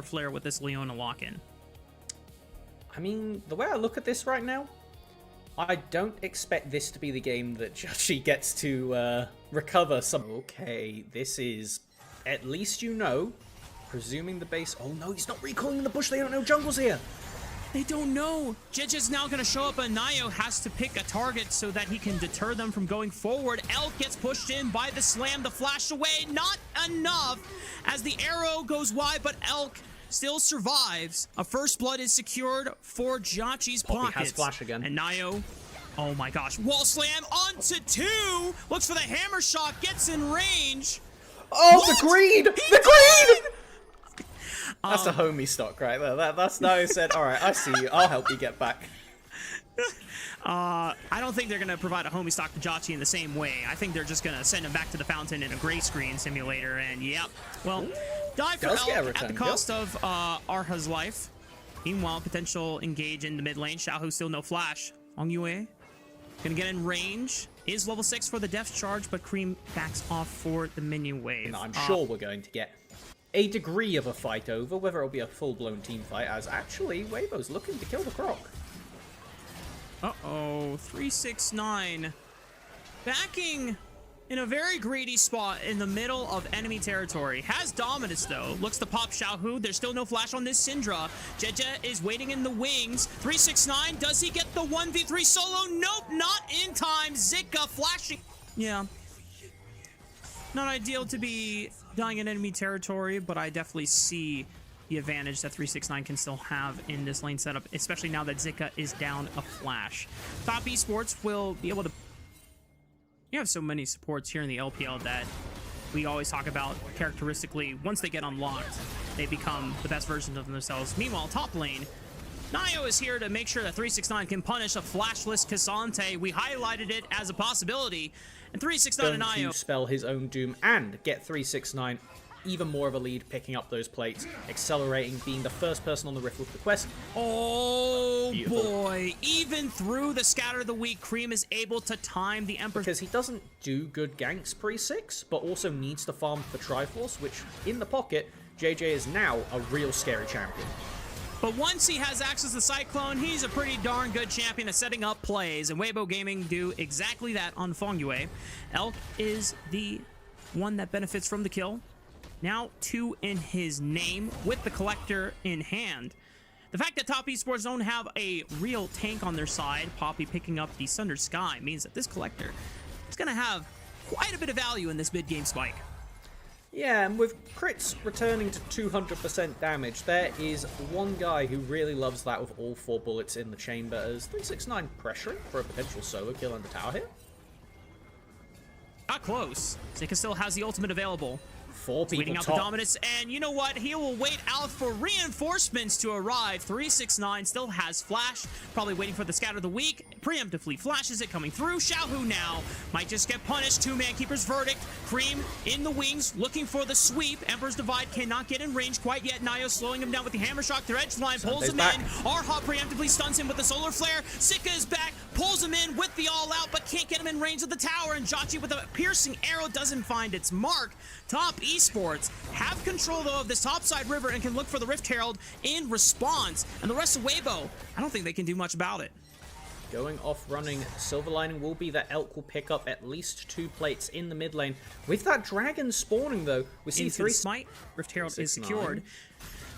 Flare with this Leona lock-in. I mean, the way I look at this right now, I don't expect this to be the game that Joshi gets to recover some. Okay, this is, at least you know, presuming the base. Oh no, he's not recalling the bush. They don't know jungle's here. They don't know. Jeje's now going to show up, and Nayo has to pick a target so that he can deter them from going forward. Elk gets pushed in by the slam, the flash away. Not enough as the arrow goes wide, but Elk still survives. A first blood is secured for Jachi's pockets. Has flash again. And Nayo, oh my gosh, wall slam onto 2. Looks for the hammer shot, gets in range. Oh, What? the greed! The greed! That's a homie stock right there. That's now said, all right, I see you. I'll help you get back. I don't think they're going to provide a homie stock to Jachi in the same way. I think they're just going to send him back to the fountain in a gray screen simulator. And yep, well, dive for Elk at the cost of Arha's life. Meanwhile, potential engage in the mid lane. Xiaohu still no flash. Ong Yue going to get in range. Is level 6 for the depth charge, but Cream backs off for the minion wave. No, I'm sure we're going to get a degree of a fight over, whether it'll be a full-blown team fight, as actually Waybo's looking to kill the Croc. Uh-oh, 369 backing in a very greedy spot in the middle of enemy territory. Has Dominus though, looks to pop Xiaohu. There's still no flash on this Syndra. Jeje is waiting in the wings. 369, does he get the 1v3 solo? Nope, not in time. Zika flashing. Yeah. Not ideal to be dying in enemy territory, but I definitely see the advantage that 369 can still have in this lane setup, especially now that Zika is down a flash. Top Esports will be able to... You have so many supports here in the LPL that we always talk about characteristically. Once they get unlocked, they become the best versions of themselves. Meanwhile, top lane, Nayo is here to make sure that 369 can punish a flashless Cassante. We highlighted it as a possibility. And 369 and Nayo to spell his own doom and get 369 even more of a lead, picking up those plates, accelerating, being the first person on the rift with the quest. Oh, beautiful. Boy. Even through the scatter of the week, Cream is able to time the Emperor. Because he doesn't do good ganks pre-6, but also needs to farm for Triforce, which, in the pocket, JJ is now a real scary champion. But once he has access to Cyclone, he's a pretty darn good champion at setting up plays, and Weibo Gaming do exactly that on Feng Yue. Elk is the one that benefits from the kill. Now 2 in his name with the Collector in hand. The fact that Top Esports don't have a real tank on their side, Poppy picking up the Sundered Sky, means that this Collector is going to have quite a bit of value in this mid-game spike. Yeah, and with crits returning to 200% damage, there is one guy who really loves that with all 4 bullets in the chamber, as 369 pressuring for a potential solo kill on the tower here. Not close. Zika still has the ultimate available. 4 people waiting out top. the dominance, and you know what? He will wait out for reinforcements to arrive. 369 still has flash, probably waiting for the scatter of the week. Preemptively flashes it coming through. Xiaohu now might just get punished. 2-man keeper's verdict. Cream in the wings, looking for the sweep. Emperor's Divide cannot get in range quite yet. Nayo slowing him down with the hammer shock. Their edge line pulls him in. Arha preemptively stuns him with the solar flare. Zika is back, pulls him in with the all out, but can't get him in range of the tower. And Jachi with a piercing arrow doesn't find its mark. Top Esports have control though of this topside river and can look for the Rift Herald in response. And the rest of Waybo, I don't think they can do much about it. Going off running, silver lining will be that Elk will pick up at least 2 plates in the mid lane. With that dragon spawning though, we see 3 smite. Rift Herald is secured.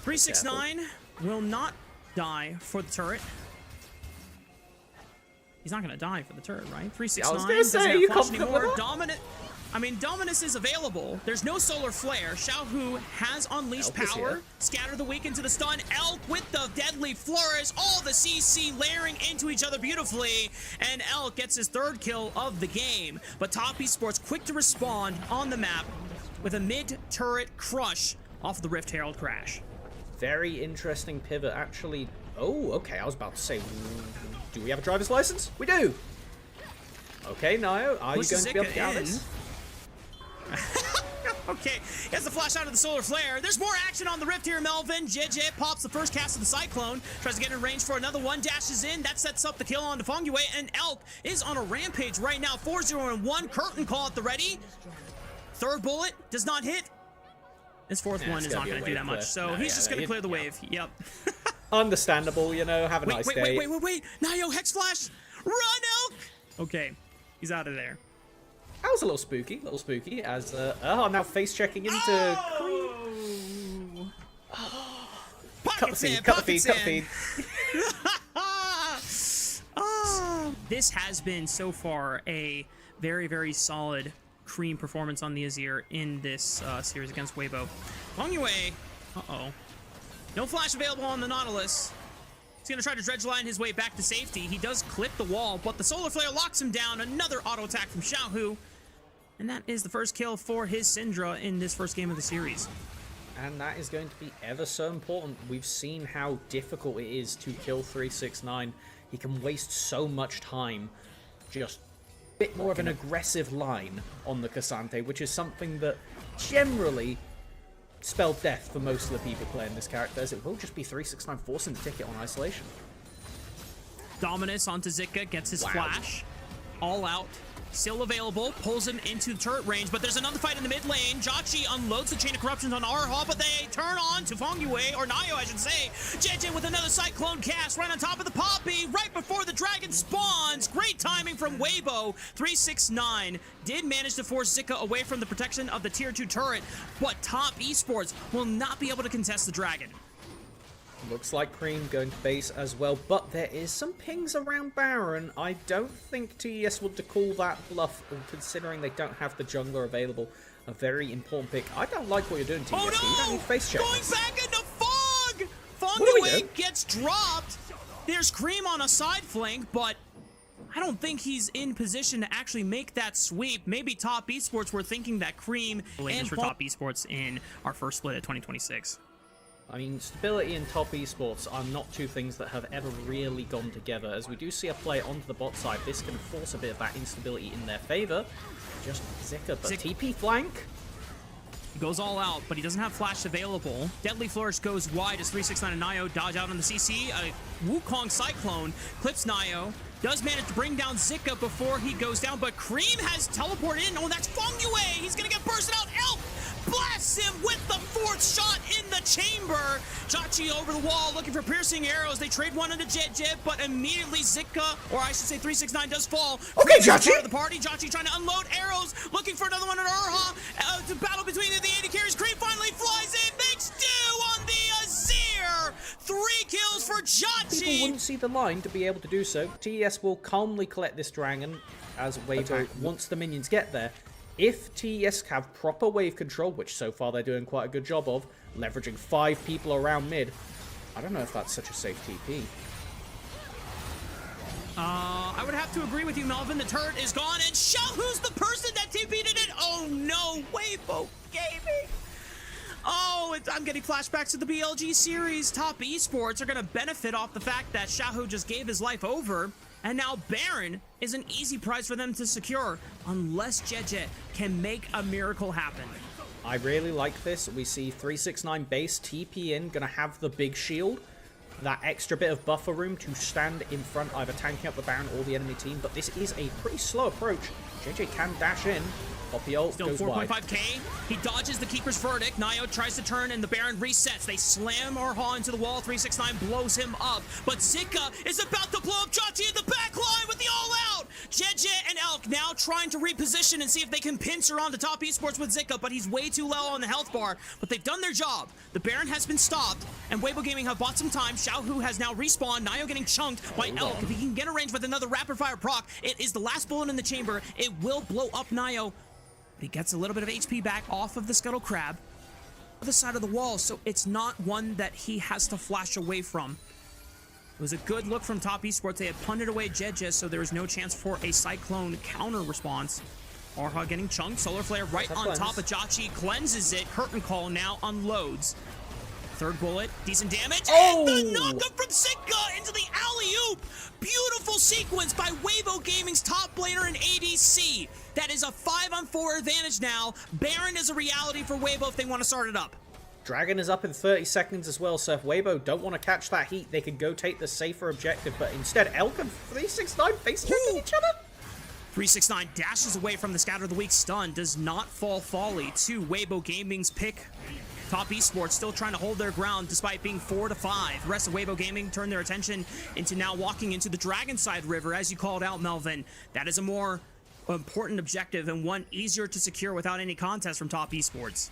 369 will not die for the turret. He's not going to die for the turret, right? 369 doesn't have flash anymore. Dominus is available. There's no solar flare. Xiaohu has unleashed power. Scatter the weak into the stun. Elk with the deadly flourish. All the CC layering into each other beautifully. And Elk gets his 3rd kill of the game. But Top Esports quick to respond on the map with a mid-turret crush off the Rift Herald crash. Very interesting pivot, actually. Oh, okay, I was about to say, do we have a driver's license? We do! Okay, Nayo, are you going to be able to get out of this? Okay, he has the flash out of the solar flare. There's more action on the rift here, Melvin. JJ pops the first cast of the Cyclone, tries to get in range for another one, dashes in. That sets up the kill on Feng Yue, and Elk is on a rampage right now. 4-0-1, curtain call at the ready. 3rd bullet does not hit. This fourth one is not going to do that much, so No, he's just going to clear the wave. Yep. Understandable, you know, have a nice day. Wait. Nio, Hex Flash! Run, Elk! Okay, he's out of there. That was a little spooky, as, now face checking into Cream. Cut the feed. This has been, so far, a very, very solid Cream performance on the Azir in this series against Waybo. Fengyue, no flash available on the Nautilus. He's going to try to dredge line his way back to safety. He does clip the wall, but the Solar Flare locks him down. Another auto attack from Xiaohu. And that is the first kill for his Syndra in this first game of the series. And that is going to be ever so important. We've seen how difficult it is to kill 369. He can waste so much time just a bit more of an aggressive line on the Cassante, which is something that generally spelled death for most of the people playing this character, as it will just be 369 forcing the ticket on isolation. Dominus onto Zika, gets his flash. All out. Still available, pulls him into turret range, but there's another fight in the mid lane. Jotchi unloads the Chain of Corruptions on Arha, but they turn on to Fengyue, or Nio, I should say. JJ with another Cyclone cast right on top of the Poppy, right before the dragon spawns. Great timing from Waybo. 369 did manage to force Zika away from the protection of the tier 2 turret, but top Esports will not be able to contest the dragon. Looks like Cream going to base as well, but there is some pings around Baron. I don't think TES would call that bluff, considering they don't have the jungler available. A very important pick. I don't like what you're doing, TES. Oh no! You don't need face checks. Going back into fog! Fengyue gets dropped. There's Cream on a side flank, but I don't think he's in position to actually make that sweep. Maybe top Esports were thinking that Cream and for top Esports in our first split at 2026. I mean, stability and top esports are not two things that have ever really gone together. As we do see a play onto the bot side, this can force a bit of that instability in their favor. Just Zika, but TP flank. He goes all out, but he doesn't have flash available. Deadly Flourish goes wide as 369 and Nio dodge out on the CC. A Wukong Cyclone clips Nio. Does manage to bring down Zika before he goes down, but Cream has teleported in. Oh, that's Fengyue. He's going to get bursted out. Elk blasts him with the fourth shot in the chamber. Jotchi over the wall looking for piercing arrows. They trade one into Jit, but immediately Zika, or I should say 369, does fall. Okay, Jotchi! Part of the party. Jotchi trying to unload arrows, looking for another one at Arha. To battle between the AD carries. Cream finally flies in, makes 2 on the Azir. 3 kills for Jotchi. People wouldn't see the line to be able to do so. TES will calmly collect this dragon as Waybo, once the minions get there. If TES have proper wave control, which so far they're doing quite a good job of, leveraging 5 people around mid, I don't know if that's such a safe TP. I would have to agree with you, Melvin. The turret is gone, and who's the person that TP'd it? Oh no, Weibo Gaming. Oh, I'm getting flashbacks to the BLG series. Top Esports are going to benefit off the fact that Xiaohu just gave his life over. And now Baron is an easy prize for them to secure, unless JJ can make a miracle happen. I really like this. We see 369 base TP in, gonna have the big shield. That extra bit of buffer room to stand in front, either tanking up the Baron or the enemy team. But this is a pretty slow approach. JJ can dash in. Poppy ult still goes 4.5k. He dodges the Keeper's Verdict. Nio tries to turn, and the Baron resets. They slam Arha into the wall. 369 blows him up. But Zika is about to blow up Jotchi in the back line with the all-out. JJ and Elk now trying to reposition and see if they can pincer on to top Esports with Zika, but he's way too low on the health bar. But they've done their job. The Baron has been stopped, and Weibo Gaming have bought some time. Xiaohu has now respawned. Nio getting chunked by Elk. If he can get a range with another rapid-fire proc, it is the last bullet in the chamber. It will blow up Nio. He gets a little bit of HP back off of the Scuttle Crab, other side of the wall, so it's not one that he has to flash away from. It was a good look from top Esports. They had punted away Jeje, so there was no chance for a Cyclone counter response. Arha getting chunked. Solar Flare right on top of Jotchi. Cleanses it. Curtain Call now unloads. Third bullet. Decent damage. Oh! And the knockup from Zika into the alley-oop. Beautiful sequence by Weibo Gaming's top laner and ADC. That is a 5-on-4 advantage now. Baron is a reality for Weibo if they want to start it up. Dragon is up in 30 seconds as well, so if Weibo don't want to catch that heat, they can go take the safer objective, but instead Elk and 369 face-checking each other? 369 dashes away from the Scatter of the Weak stun, does not fall folly to Weibo Gaming's pick. Top Esports still trying to hold their ground despite being 4-5. The rest of Weibo Gaming turned their attention into now walking into the Dragonside River, as you called out, Melvin. That is a more important objective and one easier to secure without any contest from Top Esports.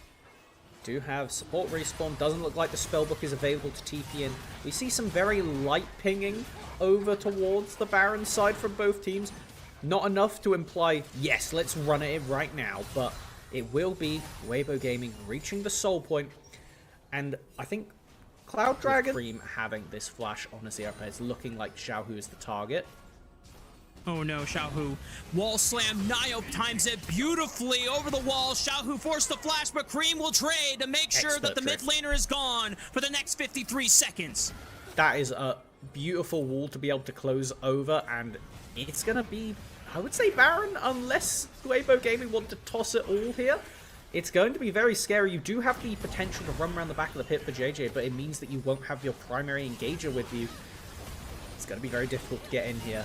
Do have support respawn. Doesn't look like the spellbook is available to TP in. We see some very light pinging over towards the Baron side from both teams. Not enough to imply, yes, let's run it right now, but it will be Weibo Gaming reaching the soul point. And I think Cloud Dragon Cream having this flash on his ear is looking like Xiaohu is the target. Oh no, Xiaohu. Wall slam, Niobe times it beautifully over the wall. Xiaohu forced the flash, but Cream will trade to make sure that the mid laner is gone for the next 53 seconds. That is a beautiful wall to be able to close over, and it's going to be, I would say, Baron, unless Weibo Gaming want to toss it all here. It's going to be very scary. You do have the potential to run around the back of the pit for JJ, but it means that you won't have your primary engager with you. It's going to be very difficult to get in here.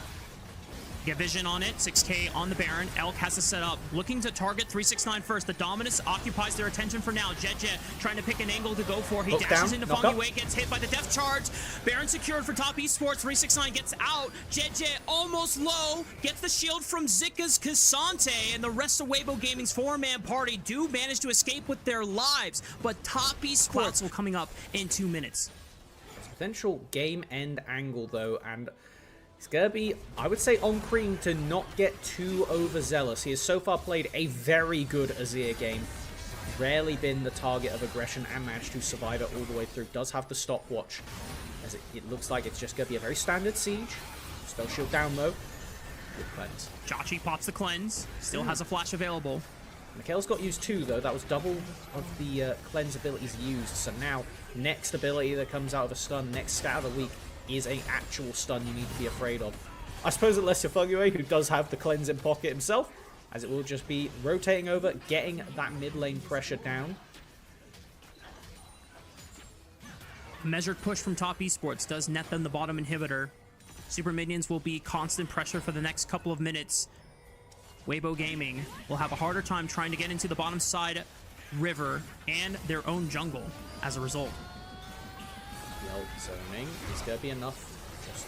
Get vision on it. 6k on the Baron. Elk has to set up. Looking to target 369 first. The Dominus occupies their attention for now. Jet trying to pick an angle to go for. He dashes into Fong Yue, gets hit by the death charge. Baron secured for Top Esports. 369 gets out. Jet almost low. Gets the shield from Zika's Cassante. And the rest of Weibo Gaming's four-man party do manage to escape with their lives. But Top Esports will coming up in 2 minutes. Potential game end angle, though, and it's going to be, I would say, on Cream to not get too overzealous. He has so far played a very good Azir game. Rarely been the target of aggression and managed to survive it all the way through. Does have the stopwatch, as it looks like it's just going to be a very standard siege. Spell shield down low. Good cleanse. Chachi pops the cleanse. Still has a flash available. Mikhail's got used too, though. That was double of the cleanse abilities used. So now, next ability that comes out of a stun, next stat of the week, is an actual stun you need to be afraid of. I suppose unless you're Fong Yue, who does have the cleanse in pocket himself, as it will just be rotating over, getting that mid lane pressure down. Measured push from Top Esports does net them the bottom inhibitor. Super minions will be constant pressure for the next couple of minutes. Weibo Gaming will have a harder time trying to get into the bottom side river and their own jungle as a result. Yell zoning is going to be enough. Just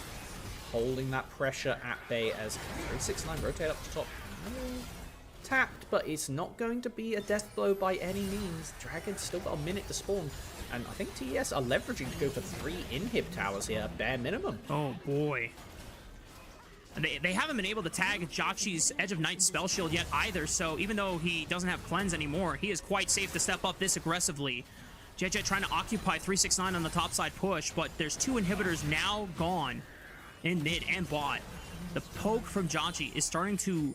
holding that pressure at bay as 369 rotate up to top. Tapped, but it's not going to be a death blow by any means. Dragon's still got a minute to spawn. And I think TES are leveraging to go for 3 inhib towers here, bare minimum. Oh boy. They haven't been able to tag Jachi's Edge of Night spell shield yet either, so even though he doesn't have cleanse anymore, he is quite safe to step up this aggressively. JJ trying to occupy 369 on the top side push, but there's 2 inhibitors now gone in mid and bot. The poke from Jachi is starting to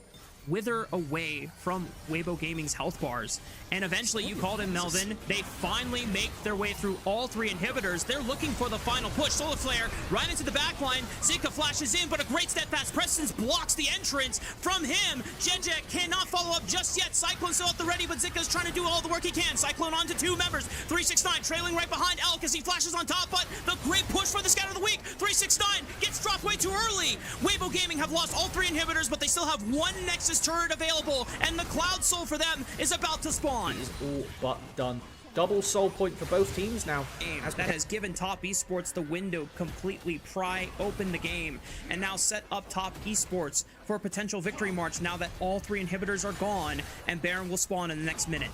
wither away from Weibo Gaming's health bars. And eventually, you called him, Melvin, they finally make their way through all 3 inhibitors. They're looking for the final push. Solar Flare right into the backline. Zika flashes in, but a great steadfast presence blocks the entrance from him. Jeje cannot follow up just yet. Cyclone still at the ready, but Zika's trying to do all the work he can. Cyclone onto 2 members. 369 trailing right behind Elk as he flashes on top, but the great push for the scout of the week. 369 gets dropped way too early. Weibo Gaming have lost all 3 inhibitors, but they still have 1 Nexus turret available, and the Cloud Soul for them is about to spawn. It is all but done. Double soul point for both teams now. That has given Top Esports the window completely pry open the game and now set up Top Esports for a potential victory march now that all 3 inhibitors are gone and Baron will spawn in the next minute.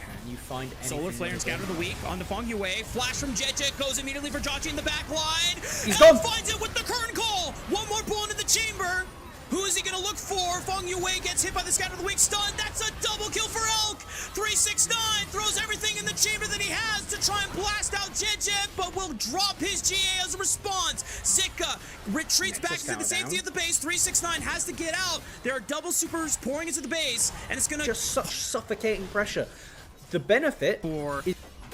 Can you find Solar Flare and Scatter of the Week on the Fong Yue. Flash from Jeje goes immediately for Jachi in the back line. He's gone. Finds it with the curtain call. 1 more bullet in the chamber. Who is he going to look for? Fong Yue gets hit by the Scatter of the Week stun. That's a double kill for Elk. 369 throws everything in the chamber that he has to try and blast out Jeje, but will drop his GA as a response. Zika retreats back into the safety of the base. 369 has to get out. There are double supers pouring into the base, and it's going to... Just such suffocating pressure. The benefit... For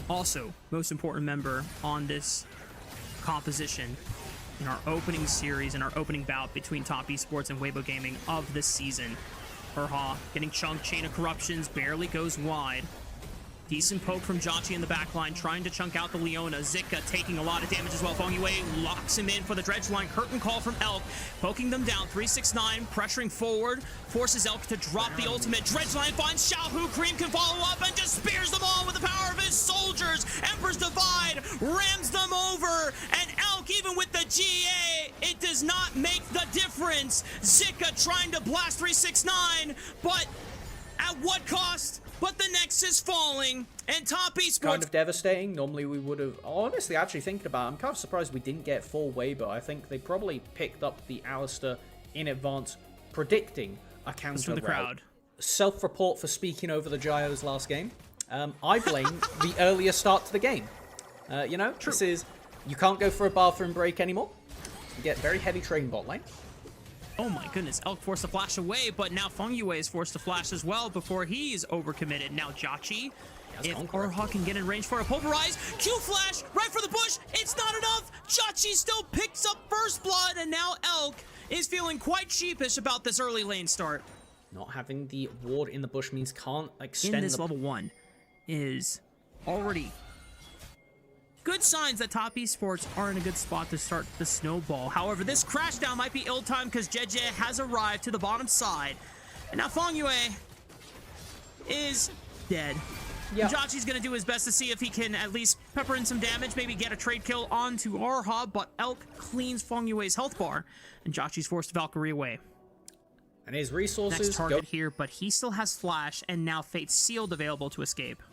also, most important member on this composition in our opening series and our opening bout between Top Esports and Weibo Gaming of this season. Herha getting chunked, Chain of Corruptions barely goes wide. Decent poke from Jotchi in the backline, trying to chunk out the Leona. Zika taking a lot of damage as well. Fengyue locks him in for the dredge line. Curtain call from Elk, poking them down. 369, pressuring forward, forces Elk to drop the ultimate. Dredge line finds Xiaohu. Cream can follow up and just spears them all with the power of his soldiers. Emperor's Divide rams them over, and Elk, even with the GA, it does not make the difference. Zika trying to blast 369, but at what cost? But the Nexus falling, and top esports... Kind of devastating. Normally we would have... Honestly, actually thinking about it, I'm kind of surprised we didn't get full Waybo. I think they probably picked up the Alistair in advance, predicting a counter from the crowd. Self-report for speaking over the Gyos last game. I blame the earlier start to the game. You know, True. This is... You can't go for a bathroom break anymore. You get very heavy trading bot lane. Oh my goodness, Elk forced to flash away, but now Fengyue is forced to flash as well before he's overcommitted. Now Jotchi, if Orha can get in range for a pulverize, Q flash right for the bush, it's not enough! Jotchi still picks up first blood, and now Elk is feeling quite sheepish about this early lane start. Not having the ward in the bush means can't extend In this level 1 is already good signs that top esports are in a good spot to start the snowball. However, this crash down might be ill-timed because JJ has arrived to the bottom side. And now Fengyue is dead. Yeah. Jotchi's going to do his best to see if he can at least pepper in some damage, maybe get a trade kill onto Arha, but Elk cleans Fengyue's health bar, and Jotchi's forced to Valkyrie away. And his resources Next target here, but he still has Flash, and now Fate's Sealed available to escape.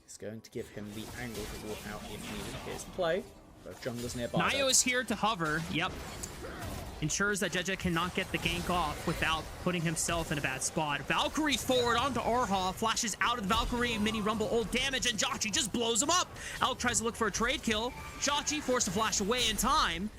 It's going to give him the angle to walk out if needed. Here's the play. Both junglers nearby. Nayo is here to hover. Yep. Ensures that Jeje cannot get the gank off without putting himself in a bad spot. Valkyrie forward onto Arha. Flashes out of the Valkyrie. Mini Rumble ult damage, and Jotchi just blows him up. Elk tries to look for a trade kill. Jotchi forced to flash away in time.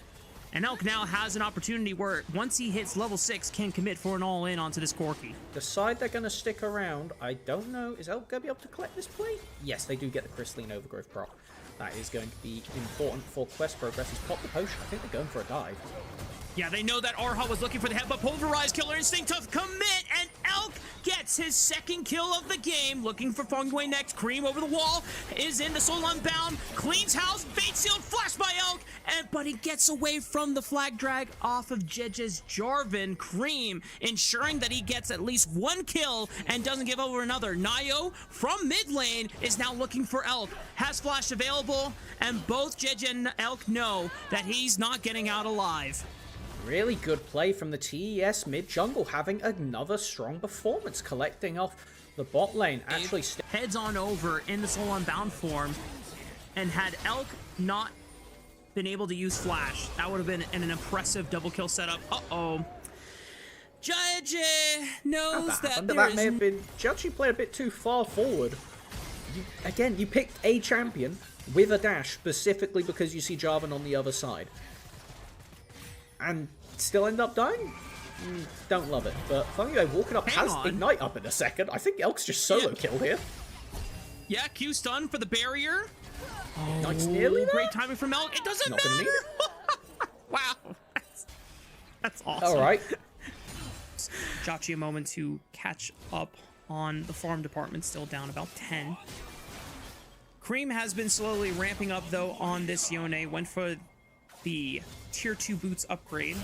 And Elk now has an opportunity where, once he hits level 6, can commit for an all-in onto this Corki. Decide they're going to stick around. I don't know. Is Elk going to be able to collect this play? Yes, they do get the Crystalline Overgrowth prop. That is going to be important for quest progress. He's popped the potion. I think they're going for a dive. Yeah, they know that Arha was looking for the head, but Pulverize, Killer Instinct to commit, and Elk gets his second kill of the game. Looking for Fengyue next. Cream over the wall, is in the Soul Unbound, cleans house, Fate Sealed, flash by Elk, but he gets away from the flag drag off of Jeje's Jarvan. Cream ensuring that he gets at least one kill and doesn't give over another. Nayo from mid lane is now looking for Elk, has flash available, and both Jeje and Elk know that he's not getting out alive. Really good play from the TES mid jungle, having another strong performance, collecting off the bot lane. Actually, heads on over in the Soul Unbound form, and had Elk not been able to use flash, that would have been an impressive double kill setup. Uh-oh. Jeje knows that that may have been... Judgy played a bit too far forward. Again, you picked a champion with a dash specifically because you see Jarvan on the other side. And still end up dying? Don't love it. But Fengyue walking up has Ignite up in a second. I think Elk's just solo killed here. Yeah, Q stun for the barrier. Ignite's nearly there. Great timing from Elk. It doesn't Not gonna matter. need it. Wow. That's awesome. All right. Jotchi a moment to catch up on the farm department, still down about 10. Cream has been slowly ramping up, though, on this Yone. Went for the tier 2 boots upgrade.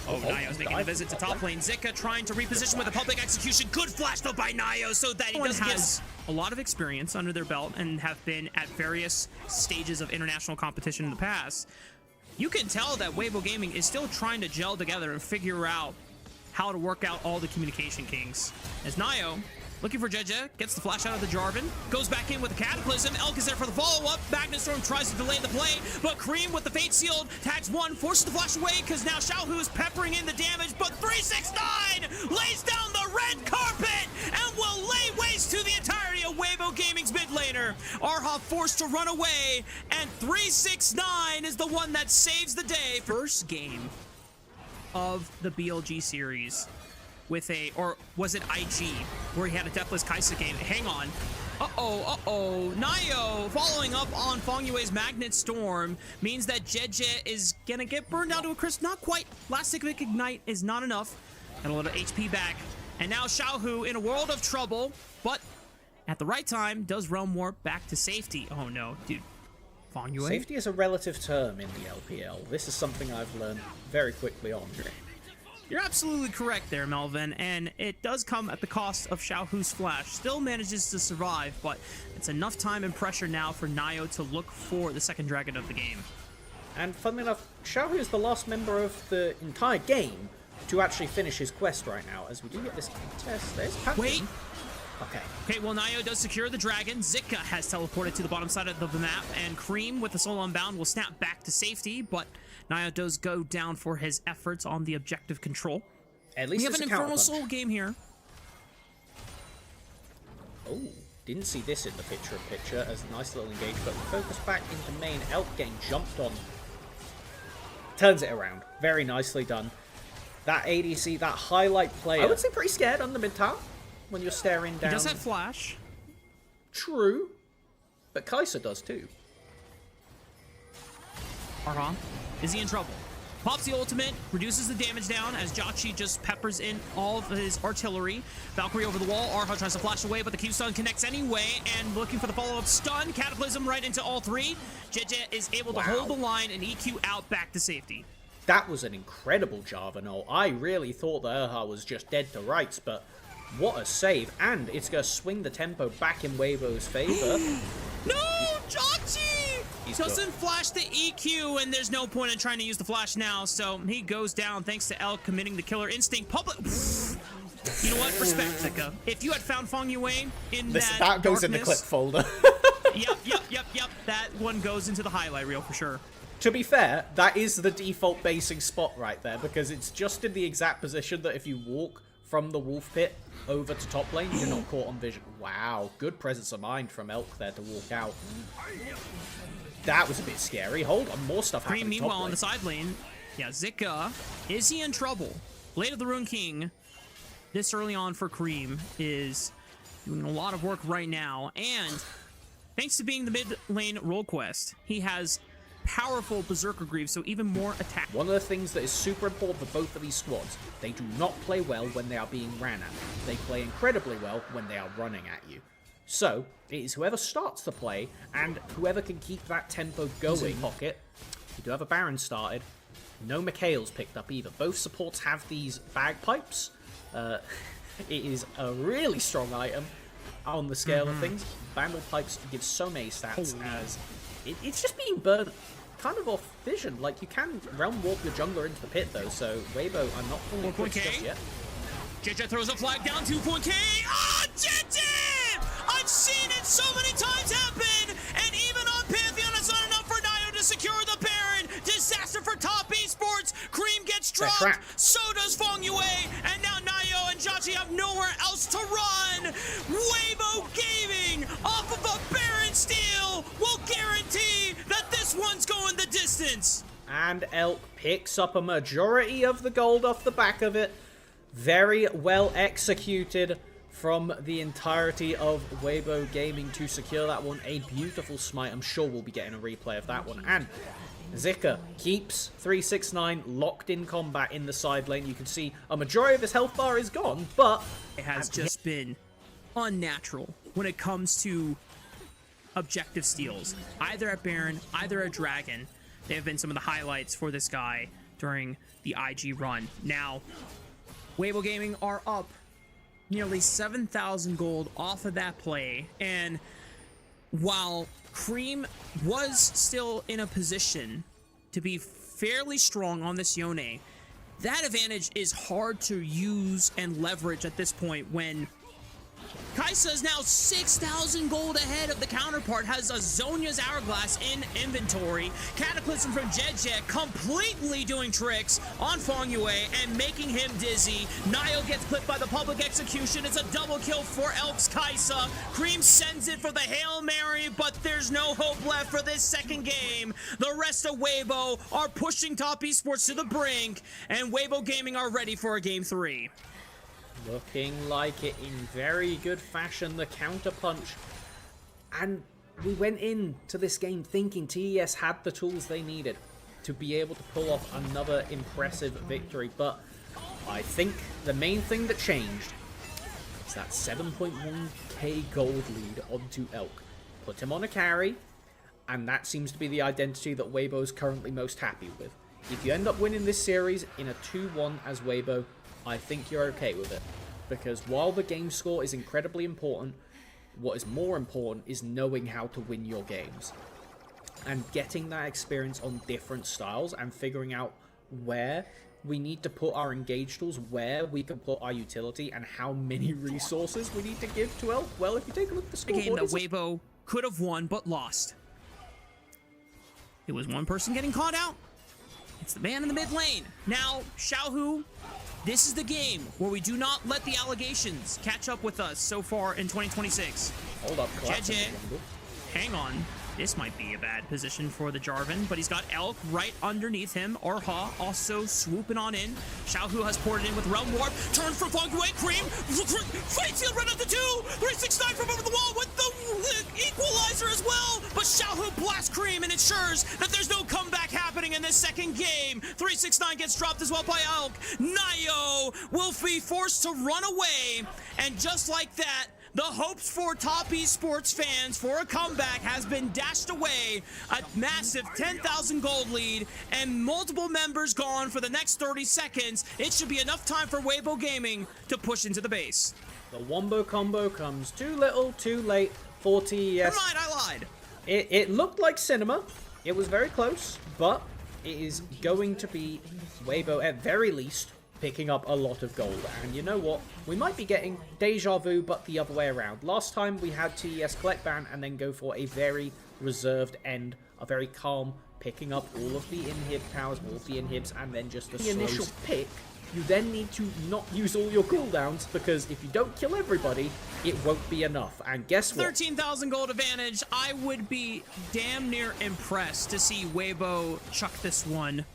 Oh, Nayo's making a visit to top lane. Zika trying to reposition with a public execution. Good flash, though, by Nayo, so that he doesn't get a lot of experience under their belt and have been at various stages of international competition in the past. You can tell that Weibo Gaming is still trying to gel together and figure out how to work out all the communication kinks. As Nayo, looking for Jeje, gets the flash out of the Jarvan, goes back in with the Cataclysm. Elk is there for the follow-up. Magnetstorm tries to delay the play, but Cream with the Fate Sealed tags one, forces the flash away because now Xiaohu is peppering in the damage, but 369 lays down the red carpet and will lay waste to the entirety of Weibo Gaming's mid laner. Arha forced to run away, and 369 is the one that saves the day. First game of the BLG series with a, or was it IG, where he had a Deathless Kaisa game. Hang on. Uh-oh. Nayo following up on Fengyue's Magnet Storm means that Jeje is gonna get burned down to a crisp. Not quite. Last Cyclic Ignite is not enough. Got a little HP back. And now Xiaohu in a world of trouble, but at the right time, does Realm Warp back to safety. Oh no, dude. Fongyue? Safety is a relative term in the LPL. This is something I've learned very quickly on. You're absolutely correct there, Melvin, and it does come at the cost of Xiaohu's flash. Still manages to survive, but it's enough time and pressure now for Nio to look for the second dragon of the game. And funnily enough, Xiaohu is the last member of the entire game to actually finish his quest right now, as we do get this test. There's Pantheon. Wait! Okay, well, Nio does secure the dragon. Zika has teleported to the bottom side of the map, and Cream, with the Soul Unbound, will snap back to safety, but Nio does go down for his efforts on the objective control. At least we have an Infernal Soul game here. Oh, didn't see this in the picture-in-picture as a nice little engage, but focus back into main. Elk getting jumped on. Turns it around. Very nicely done. That ADC, that highlight player. I would say pretty scared on the mid tower when you're staring down. He does have flash. True. But Kai'Sa does too. Is he in trouble? Pops the ultimate, reduces the damage down as Jotchi just peppers in all of his artillery. Valkyrie over the wall. Arha tries to flash away, but the Q stun connects anyway, and looking for the follow-up stun. Cataclysm right into all three. JJ is able to hold the line and EQ out back to safety. That was an incredible Jarvanol. I really thought that Arha was just dead to rights, but what a save. And it's going to swing the tempo back in Weibo's favor. No! Jotchi! Doesn't flash the EQ, and there's no point in trying to use the flash now, so he goes down thanks to Elk committing the killer instinct. Public. You know what? Respect, Zika. If you had found Fongyue in that goes darkness, in the clip folder. Yep. That one goes into the highlight reel for sure. To be fair, that is the default basing spot right there, because it's just in the exact position that if you walk from the wolf pit over to top lane, you're not caught on vision. Wow, good presence of mind from Elk there to walk out. That was a bit scary. Hold on, more stuff happening. Meanwhile, on the side lane, yeah, Zika, is he in trouble? Blade of the Rune King, this early on for Cream, is doing a lot of work right now, and thanks to being the mid lane role quest, he has powerful Berserker Greaves, so even more attack. One of the things that is super important for both of these squads, they do not play well when they are being ran at. They play incredibly well when they are running at you. So, it is whoever starts the play, and whoever can keep that tempo going. Pocket. You do have a Baron started. No Mikhail's picked up either. Both supports have these bagpipes. It is a really strong item on the scale of things. Bagpipes give so many stats as it's just being burnt kind of off vision. Like, you can realm warp your jungler into the pit though, so Waybo, I'm not fully equipped just yet. JJ throws a flag down, 2.K. Ah, JJ! I've seen it so many times happen, and even on Pantheon, it's not enough for Nio to secure the Baron. Disaster for top Esports. Cream gets dropped, so does Fongyue, and now Nio and Jotchi have nowhere else to run. Weibo Gaming, off of a Baron steal, will guarantee that this one's going the distance. And Elk picks up a majority of the gold off the back of it. Very well executed from the entirety of Weibo Gaming to secure that one. A beautiful smite. I'm sure we'll be getting a replay of that one. And Zika keeps 369 locked in combat in the side lane. You can see a majority of his health bar is gone, but it has just been unnatural when it comes to objective steals. Either at Baron, either at Dragon. They have been some of the highlights for this guy during the IG run. Now, Weibo Gaming are up nearly 7,000 gold off of that play, and while Cream was still in a position to be fairly strong on this Yone, that advantage is hard to use and leverage at this point when Kai'Sa is now 6,000 gold ahead of the counterpart, has a Zhonya's Hourglass in inventory. Cataclysm from Jeje completely doing tricks on Fongyue and making him dizzy. Nio gets clipped by the public execution. It's a double kill for Elk's Kai'Sa. Cream sends it for the Hail Mary, but there's no hope left for this second game. The rest of Waybo are pushing top esports to the brink, and Weibo Gaming are ready for a game 3. Looking like it in very good fashion, the counterpunch. And we went into this game thinking TES had the tools they needed to be able to pull off another impressive victory. But I think the main thing that changed is that 7.1k gold lead onto Elk. Put him on a carry, and that seems to be the identity that Waybo is currently most happy with. If you end up winning this series in a 2-1 as Waybo, I think you're okay with it. Because while the game score is incredibly important, what is more important is knowing how to win your games. And getting that experience on different styles and figuring out where we need to put our engage tools, where we can put our utility, and how many resources we need to give to Elk. Well, if you take a look at the scoreboard, a game that Waybo could have won but lost. It was one person getting caught out. It's the man in the mid lane. Now, Xiaohu, this is the game where we do not let the allegations catch up with us so far in 2026. Hold up, JJ, hang on. This might be a bad position for the Jarvan, but he's got Elk right underneath him. Orha also swooping on in. Xiaohu has poured it in with Realm Warp. Turns from Fog away. Cream. Fate Field right up the 2. 369 from over the wall with the equalizer as well. But Xiaohu blasts Cream and ensures that there's no comeback happening in this second game. 369 gets dropped as well by Elk. Nayo will be forced to run away. And just like that, the hopes for top esports fans for a comeback has been dashed away. A massive 10,000 gold lead and multiple members gone for the next 30 seconds. It should be enough time for Weibo Gaming to push into the base. The Wombo combo comes too little, too late for TES. Never mind, I lied. It looked like cinema. It was very close, but it is going to be Weibo at very least picking up a lot of gold. And you know what? We might be getting deja vu, but the other way around. Last time we had TES collect ban and then go for a very reserved end, a very calm, picking up all of the inhib powers, all of the inhibs, and then just the initial pick. You then need to not use all your cooldowns, because if you don't kill everybody, it won't be enough. And guess what? 13,000 gold advantage. I would be damn near impressed to see Weibo chuck this one.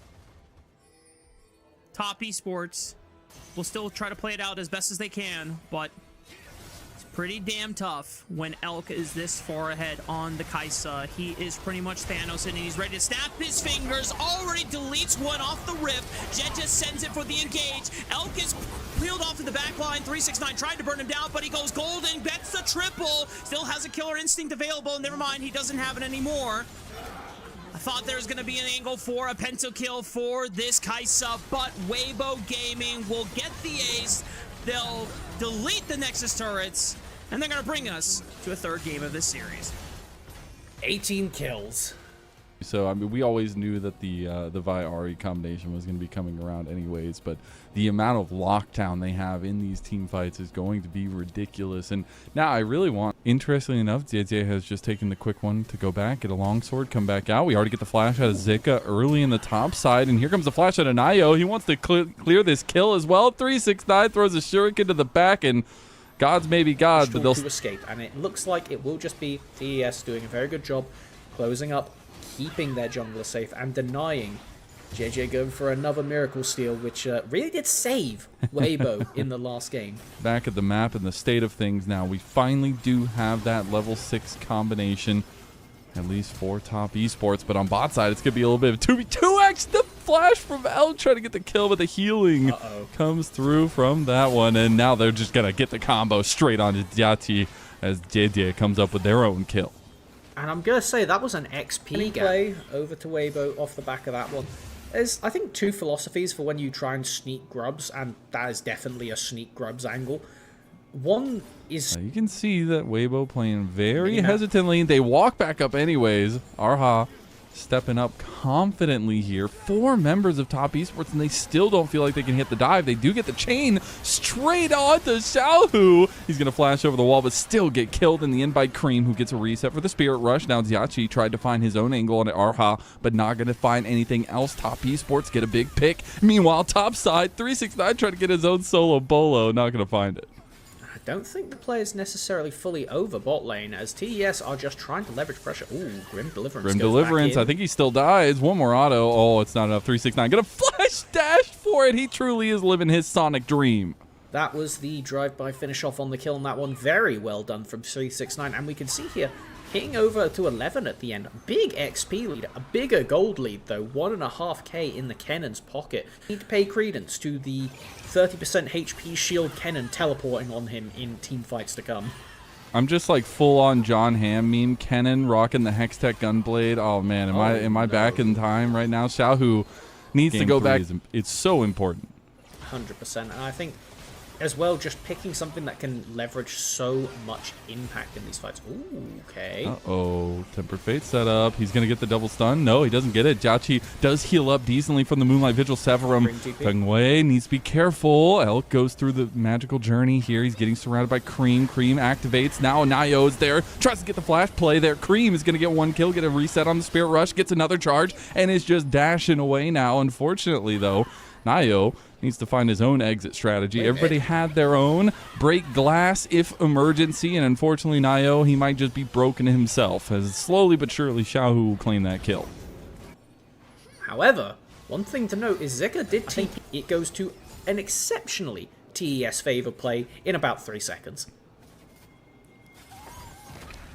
Top esports will still try to play it out as best as they can, but it's pretty damn tough when Elk is this far ahead on the Kaisa. He is pretty much Thanos, and he's ready to snap his fingers. Already deletes one off the rip. Jet just sends it for the engage. Elk is peeled off to the back line. 369 tried to burn him down, but he goes golden, bets the triple. Still has a killer instinct available. Never mind, he doesn't have it anymore. I thought there was going to be an angle for a penta kill for this Kaisa, but Weibo Gaming will get the ace. They'll delete the Nexus turrets, and they're going to bring us to a third game of this series. 18 kills. So, I mean, we always knew that the Vi-Ahri combination was going to be coming around anyways, but the amount of lockdown they have in these team fights is going to be ridiculous. And now I really want, interestingly enough, JJ has just taken the quick one to go back, get a longsword, come back out. We already get the flash out of Zika early in the top side, and here comes the flash out of Nayo. He wants to clear this kill as well. 369 throws a shuriken to the back, and gods may be gods, but they'll escape. And it looks like it will just be TES doing a very good job closing up, keeping their jungler safe, and denying JJ going for another miracle steal, which really did save Waybo in the last game. Back at the map and the state of things now, we finally do have that level 6 combination, at least for top esports, but on bot side, it's going to be a little bit of 2v2x. The flash from Elk trying to get the kill, but the healing comes through from that one, and now they're just going to get the combo straight onto Diati as JJ comes up with their own kill. And I'm going to say that was an XP play over to Waybo off the back of that one. There's, I think, two philosophies for when you try and sneak grubs, and that is definitely a sneak grubs angle. One is... You can see that Waybo playing very hesitantly. They walk back up anyways. Arha stepping up confidently here. 4 members of top esports, and they still don't feel like they can hit the dive. They do get the chain straight on to Xiaohu. He's going to flash over the wall, but still get killed in the end by Cream, who gets a reset for the Spirit Rush. Now Xiaochi tried to find his own angle on Arha, but not going to find anything else. Top esports get a big pick. Meanwhile, top side, 369 trying to get his own solo bolo. Not going to find it. I don't think the player's necessarily fully over bot lane, as TES are just trying to leverage pressure. Ooh, Grim Deliverance. Grim Deliverance. I think he still dies. One more auto. Oh, it's not enough. 369. Gonna flash dash for it. He truly is living his Sonic dream. That was the drive-by finish off on the kill on that one. Very well done from 369. And we can see here, hitting over to 11 at the end. Big XP lead, a bigger gold lead though, 1.5k in the Kennon's pocket. Need to pay credence to the 30% HP shield Kennon teleporting on him in team fights to come. I'm just like full on John Hamm meme. Kennon rocking the Hextech Gunblade. Oh man, am I back in time right now? Xiaohu needs to go back. It's so important. 100%. And I think as well, just picking something that can leverage so much impact in these fights. Ooh, okay. Uh-oh. Tempered Fate set up. He's going to get the double stun. No, he doesn't get it. Jiachi does heal up decently from the Moonlight Vigil Severum. Feng Wei needs to be careful. Elk goes through the magical journey here. He's getting surrounded by Cream. Cream activates. Now Nayo is there. Tries to get the flash play there. Cream is going to get one kill, get a reset on the Spirit Rush, gets another charge, and is just dashing away now. Unfortunately, though, Nayo needs to find his own exit strategy. Everybody had their own. Break glass if emergency, and unfortunately, Nayo, he might just be broken himself, as slowly but surely Xiaohu will claim that kill. However, one thing to note is Zika did TP. It goes to an exceptionally TES favor play in about 3 seconds.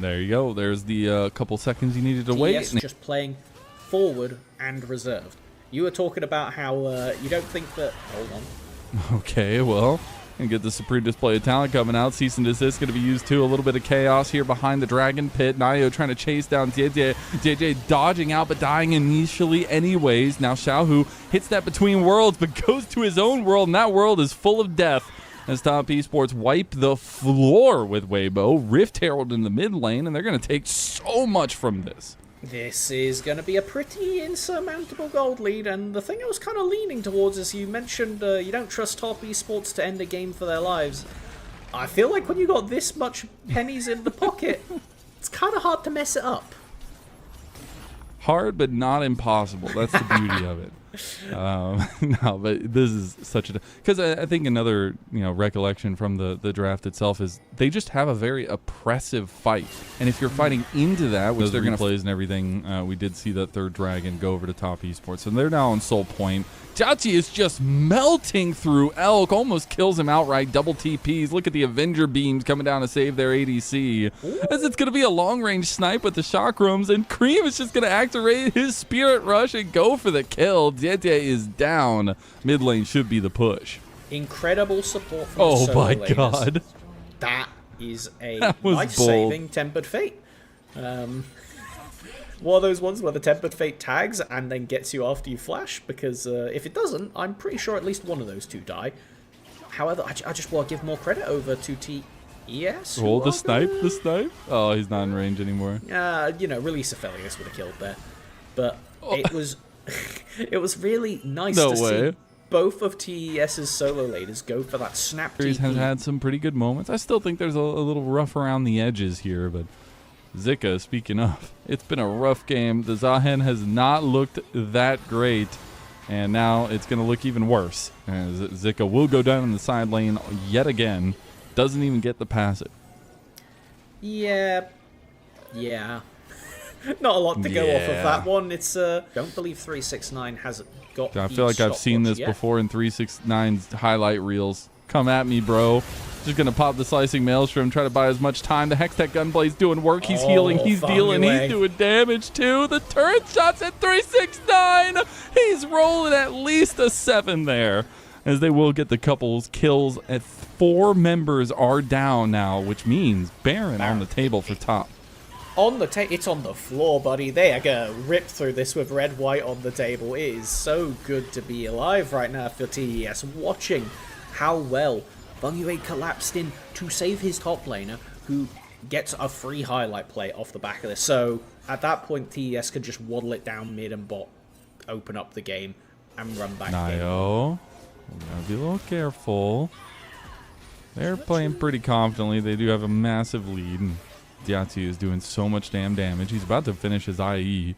There you go. There's the couple seconds you needed to wait. TES just playing forward and reserved. You were talking about how you don't think that... Hold on. Okay, well, and get the supreme display of talent coming out. Cease and desist going to be used too. A little bit of chaos here behind the dragon pit. Nayo trying to chase down JJ. JJ dodging out but dying initially anyways. Now Xiaohu hits that between worlds but goes to his own world, and that world is full of death. As Top Esports wipe the floor with Waybo. Rift Herald in the mid lane, and they're going to take so much from this. This is going to be a pretty insurmountable gold lead, and the thing I was kind of leaning towards is you mentioned you don't trust Top Esports to end a game for their lives. I feel like when you got this much pennies in the pocket, it's kind of hard to mess it up. Hard, but not impossible. That's the beauty of it. No, but this is such a... Because I think another recollection from the draft itself is they just have a very oppressive fight. And if you're fighting into that, with their replays and everything, we did see that third dragon go over to Top Esports. And they're now on Soul Point. Jiachi is just melting through Elk, almost kills him outright. Double TPs. Look at the Avenger beams coming down to save their ADC. As it's going to be a long-range snipe with the chakrams, and Cream is just going to activate his Spirit Rush and go for the kill. Diete is down. Mid lane should be the push. Incredible support from the solo laners. God. That is a life-saving Tempered Fate. One of those ones where the Tempered Fate tags and then gets you after you flash, because if it doesn't, I'm pretty sure at least one of those two die. However, I just want to give more credit over to TES. Roll the snipe, the snipe. Oh, he's not in range anymore. Release Aphelios would have killed there. But it was it was really nice to see both of TES's solo laners go for that snap TP. Has had some pretty good moments. I still think there's a little rough around the edges here, but Zika, speaking of, it's been a rough game. The Zahen has not looked that great, and now it's going to look even worse. As Zika will go down in the side lane yet again. Doesn't even get the passive. Yeah. Not a lot to go off of that one. It's don't believe 369 has got. I feel like I've seen this before in 369's highlight reels. Come at me, bro. Just gonna pop the slicing maelstrom, try to buy as much time. The Hextech Gunblade's doing work. He's healing, he's dealing, he's doing damage too. The turret shots at 369. He's rolling at least a 7 there, as they will get the couples kills. At 4 members are down now, which means Baron on the table for top. It's on the floor, buddy. They are gonna rip through this with red white on the table. It is so good to be alive right now for TES. Watching how well Feng Yue collapsed in to save his top laner, who gets a free highlight play off the back of this. So at that point, TES could just waddle it down mid and bot, open up the game, and run back. Nayo, we gotta be a little careful. They're playing pretty confidently. They do have a massive lead. Diati is doing so much damn damage. He's about to finish his IE.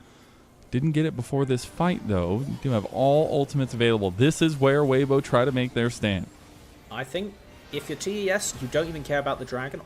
Didn't get it before this fight, though. You do have all ultimates available. This is where Waybo try to make their stand. I think if you're TES, you don't even care about the dragon.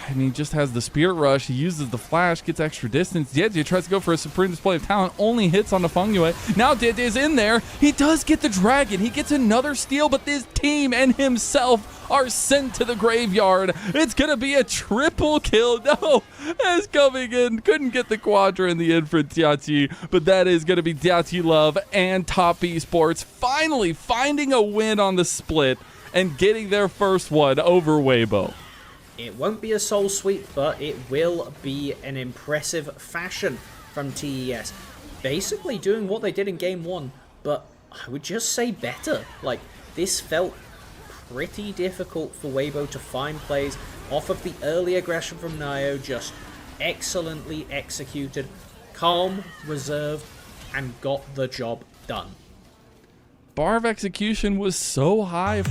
I mean, just has the Spirit Rush. He uses the Flash, gets extra distance. Dieje tries to go for a supreme display of talent, only hits on the Fengyue. Now Dieje is in there. He does get the Dragon. He gets another steal, but this team and himself are sent to the graveyard. It's going to be a triple kill. No, that's coming in. Couldn't get the Quadra in the end for Tiachi, but that is going to be Tiachi Love and Top Esports finally finding a win on the split and getting their first one over Waybo. It won't be a soul sweep, but it will be an impressive fashion from TES. Basically doing what they did in game 1, but I would just say better. Like, this felt pretty difficult for Waybo to find plays off of the early aggression from Nio, just excellently executed, calm, reserved, and got the job done. Bar of execution was so high